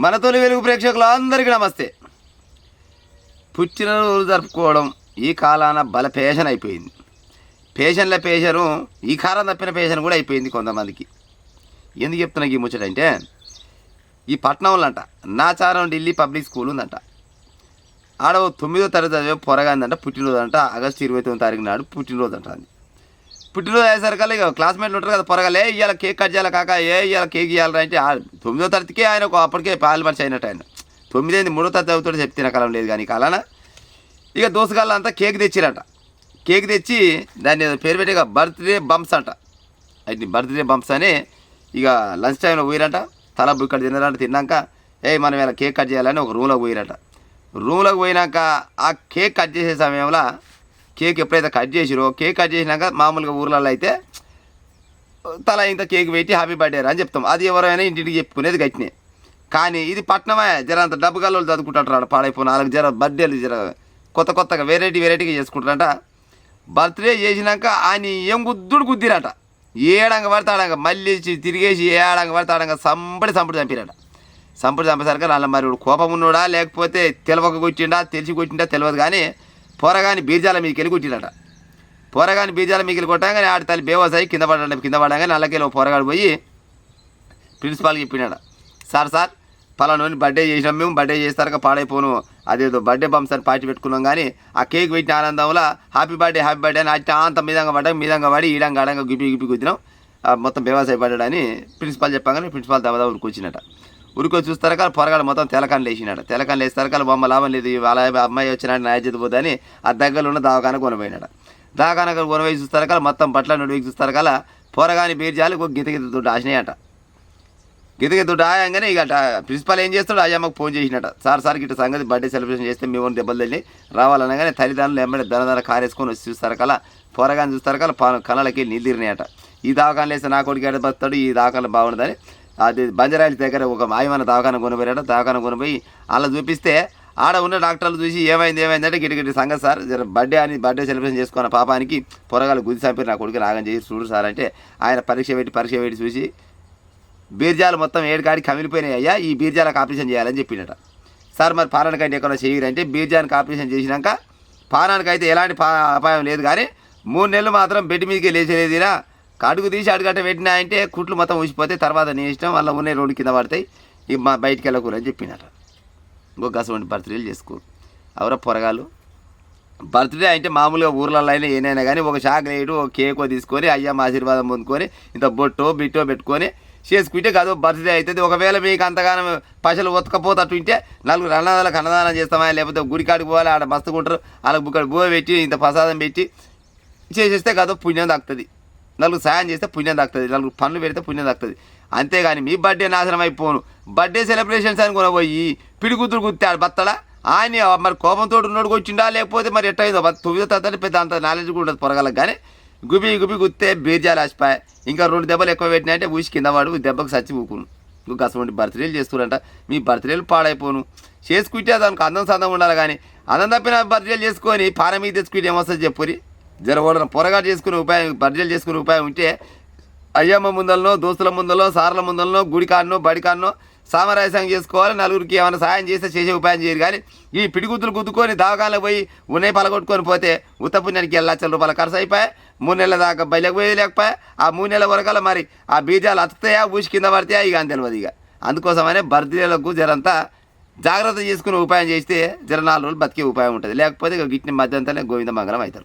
మన తొలి వెలుగు ప్రేక్షకులు అందరికీ నమస్తే. పుట్టినరోజు జరుపుకోవడం ఈ కాలాన బల పేషన్ అయిపోయింది. పేషన్ల పేషను ఈ కాలం తప్పిన పేషన్ కూడా అయిపోయింది కొంతమందికి. ఎందుకు చెప్తున్నా ఈ ముచ్చట అంటే, ఈ పట్టణంలో అంట నాచారం ఢిల్లీ పబ్లిక్ స్కూల్ ఉందంట. ఆడ 9వ తరగతి చదివే పొరగాందంట. పుట్టినరోజు అంట. ఆగస్టు 29వ తారీఖు నాడు పుట్టినరోజు అంట. అది పుట్టినరోజు అయ్యేసరికల్లా ఇక క్లాస్మేట్లు ఉంటారు కదా, పొరగాలే ఇవాళ కేక్ కట్ చేయాలి కాక, ఇవాళ కేక్ ఇవ్వాలి అంటే 9వ తరగతికే ఆయన అప్పటికే పాలు మనిషి అయినట్టు. ఆయన 9 3వ తరగతి చదువుతాడు చెప్తే కాలం లేదు కానీ కాలాన ఇక దోసగాళ్ళ అంతా కేక్ తెచ్చిరట. కేక్ తెచ్చి దాన్ని పేరు పెట్టి ఇక బర్త్డే బంప్స్ అంట. అయితే బర్త్డే బంప్స్ అని ఇక లంచ్ టైంలో పోయిరట. తల ఇక్కడ తిన్నారంట. తిన్నాక మనం ఇలా కేక్ కట్ చేయాలని ఒక రూమ్లోకి పోయిరట. రూమ్లోకి పోయినాక ఆ కేక్ కట్ చేసే సమయంలో కేక్ ఎప్పుడైతే కట్ చేసిరో, కేక్ కట్ చేసినాక మామూలుగా ఊర్లలో అయితే తల ఇంత కేక్ పెట్టి హ్యాపీ బర్త్డే అని చెప్తాం. అది ఎవరైనా ఇంటికి చెప్పుకునేది గట్టినే. కానీ ఇది పట్నమే, జర అంత డబ్బు గల్లోళ్ళు చదువుకుంటారు. పాడైపోయిన వాళ్ళకి జర బర్త్డేలు జర కొత్తగా వెరైటీగా చేసుకుంటారంట. బర్త్డే చేసినాక ఆయన ఏం గుద్దిరట. ఏడంగా పడతాడంగా మళ్ళీ తిరిగేసి ఏడంగా పడతాడంగా సంపడి చంపిరట. చంపేసరికి వాళ్ళ మరి కోపం ఉన్నోడా లేకపోతే తెలవక కొట్టిండా తెలిసి కొట్టిండా తెలియదు కానీ పోరగాని బీర్జాల మీదకి వెళ్ళి కొట్టిరట. పోరగాని బీర్జాల మీదకి కొట్టగానే ఆడి తల్లి బేవసాయి కింద పడగానే నల్లకెళ్ళి పోరగాడు పోయి ప్రిన్సిపాల్కి చెప్పినాడు, సార్ పలానోని బర్త్డే చేసినాం, మేము బర్త్డే చేస్తారక పాడైపోను, అదేదో బర్త్డే బంప్స్ అని పార్టీ పెట్టుకున్నాం కానీ ఆ కేక్ పెట్టిన ఆనందంలో హ్యాపీ బర్త్డే అని అట్టి అంత మీదంగా పడి ఈడంగా గిప్పి గుద్దినాం, మొత్తం బేవసాయి పడ్డాడని ప్రిన్సిపాల్ చెప్పగానే ప్రిన్సిపాల్ దవదా ఉరికొచ్చినట. ఉరికి చూస్తారక పొరగాడు మొత్తం తెలకాన్ని లేచినాడు. తెలకాన్ని లేస్తారక బొమ్మ లాభం లేదు, వాళ్ళ అమ్మాయి వచ్చినాడు నా చేతి పోదని ఆ దగ్గరలో ఉన్న దవాఖాన కొనపోయినాడు. దవాఖాన కొనపోయి చూస్తారక మొత్తం పట్ల నుండి చూస్తారకల పొరగాని బీర్జాలు గిత దుడ్డు ఆసినాయట. గిత దుడ్డు ఆయంగానే ఇక ప్రిన్సిపాల్ ఏం చేస్తాడు, అయ్యమ్మకు ఫోన్ చేసినట, సార్ ఇట్లా సంగతి బర్త్డే సెలబ్రేషన్ చేస్తే మేము దెబ్బలు తల్లి రావాలనగానే తల్లిదండ్రులు ఎమ్మడే దనదన కారేసుకొని వచ్చి చూస్తారకల పొరగాని చూస్తారకల కళ్ళకి నీళ్ళు తిరినాయట. ఈ దవాఖానలు వేస్తే నా కొడుకు ఎడ బతాడు, ఈ దవాఖానలు బాగుండదని అది బంజరాయిల దగ్గర ఒక మాయమైన దవాఖాన కొనిపోయాట. దవాఖాన కొనిపోయి అలా చూపిస్తే ఆడ ఉన్న డాక్టర్లు చూసి ఏమైందంటే గిటి సంగతి సార్, జర బర్త్డే సెలబ్రేషన్ చేసుకున్న పాపానికి పొరగాలు గుద్ది చంపి నా కొడుకు నాగం చేసి చూడు సార్ అంటే ఆయన పరీక్ష పెట్టి చూసి బీర్జాలు మొత్తం 7 కాడికి కమిలిపోయినాయి అయ్యా, ఈ బీర్జాలకు ఆపరేషన్ చేయాలని చెప్పిండట. సార్ మరి పానానికంటే ఎక్కడ చేయరంటే బీర్జానికి ఆపరేషన్ చేసినాక పానానికైతే ఎలాంటి అపాయం లేదు కానీ 3 నెలలు మాత్రం బెడ్ మీదకి లేచలేదిరా, అడుగు తీసి అడుగట్ట పెట్టినా అంటే కుట్లు మొత్తం ఊసిపోతే తర్వాత నీ ఇష్టం, వాళ్ళ ఉన్నాయి 2 కింద పడతాయి, ఇక బయటికి వెళ్ళకూరని చెప్పినట. ఇంకొక అసలు బర్త్డేలు చేసుకోరు ఎవరో పొరగాలు. బర్త్డే అంటే మామూలుగా ఊర్లలో అయినా ఏనైనా కానీ ఒక చాక్లెట్ ఒక కేకో తీసుకొని అయ్యమ్మ ఆశీర్వాదం పొందుకొని ఇంత బిట్టో పెట్టుకొని చేసుకుంటే కాదు బర్త్డే అవుతుంది. ఒకవేళ మీకు అంతగానం పైసలు ఒతకపోతట్టు ఉంటే 4 అన్నదాలకు అన్నదానం చేస్తామా, లేకపోతే గుడికాడికి పోవాలి, ఆడ మస్తుకుంటారు, వాళ్ళకి బుక్కడ బువ పెట్టి ఇంత ప్రసాదం పెట్టి చేసేస్తే కాదు పుణ్యం దక్కుతుంది. 4 సాయం చేస్తే పుణ్యం దక్కుతుంది, 4 పనులు పెడితే పుణ్యం దక్కుతుంది. అంతేగాని మీ బర్త్డే నాశనం అయిపోను. బర్త్డే సెలబ్రేషన్స్ అని కొనబోయి పిడిగుద్దులు గుర్తాడు బత్తడా ఆయన మరి కోపంతో ఉన్నోడు వచ్చిండా లేకపోతే మరి ఎట్టయిందో 9వ తరగతి పెద్ద అంత నాలెడ్జ్ కూడా ఉండదు పొరగాలకు. కానీ గుబి గుత్తే బీర్జాలు ఆసిపోయి ఇంకా 2 దెబ్బలు ఎక్కువ పెట్టినాయంటే ఊసి కింద వాడు దెబ్బకు సచ్చి ఊకును. ఇంకొక అసలు బర్త్డేలు చేస్తున్నారంట. మీ బర్త్డేలు పాడైపోను. చేసుకుంటే దానికి అందం సందం ఉండాలి కానీ అందం తప్పిన బర్త్డేలు చేసుకొని పార మీద తెచ్చుకుంటే ఏమొస్తుంది చెప్పురి. జరగడం పొరగాటు చేసుకునే ఉపాయం, బర్త్డేలు చేసుకునే ఉపాయం ఉంటే అయ్యమ్మ ముందలనో దోస్తుల ముందలో సార్ల ముందలనో గుడికాడనో బడికాడనో సామరాజ్యం చేసుకోవాలి. 4గురికి ఏమైనా సాయం చేస్తే చేసే ఉపాయం చేయరు కానీ ఈ పిడిగుద్దులు గుద్దుకొని దవాఖానలో పోయి ఉన్నాయి పలగొట్టుకొని పోతే ఉత్తపుణ్యానికి 1 లక్షల రూపాయల ఖర్చు అయిపోయి 3 నెలల దాకా బయలకు పోయేది లేకపోయా. ఆ 3 నెలల వరకల మరి ఆ బీజాలు అతుకుతాయా ఊసి కింద పడతాయా ఇక అని తెలియదు. ఇక అందుకోసమనే బర్త్డేలకు జరంతా జాగ్రత్త చేసుకునే ఉపాయం చేస్తే జర 4 రోజులు బతికే ఉపాయం ఉంటుంది. లేకపోతే ఇక గిట్టిన మధ్యంతనే గోవింద మంగళం అవుతారు.